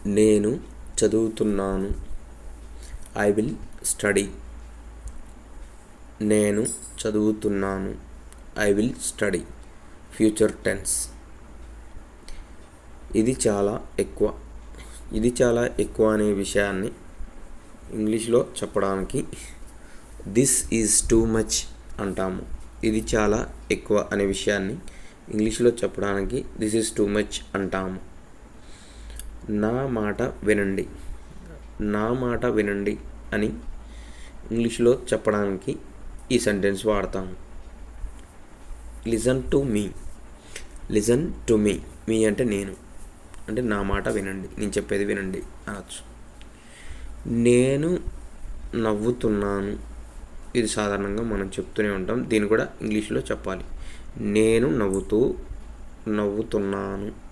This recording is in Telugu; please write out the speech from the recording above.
నేను చదువుతున్నాను. I will study. నేను చదువుతున్నాను. I will study. Future tense. ఇది చాలా ఎక్కువ. ఇది చాలా ఎక్కువ అనే విషయాన్ని ఇంగ్లీష్లో చెప్పడానికి దిస్ ఈజ్ టూ మచ్ అంటాము. ఇది చాలా ఎక్కువ అనే విషయాన్ని ఇంగ్లీష్లో చెప్పడానికి దిస్ ఈజ్ టూ మచ్ అంటాము. నా మాట వినండి. నా మాట వినండి అని ఇంగ్లీష్లో చెప్పడానికి ఈ సెంటెన్స్ వాడతాము. Listen to me. Listen to me. Me అంటే నేను, అంటే నా మాట వినండి, నేను చెప్పేది వినండి అనొచ్చు. నేను నవ్వుతున్నాను. ఇది సాధారణంగా మనం చెప్తూనే ఉంటాం. దీన్ని కూడా ఇంగ్లీష్లో చెప్పాలి. నేను నవ్వుతున్నాను.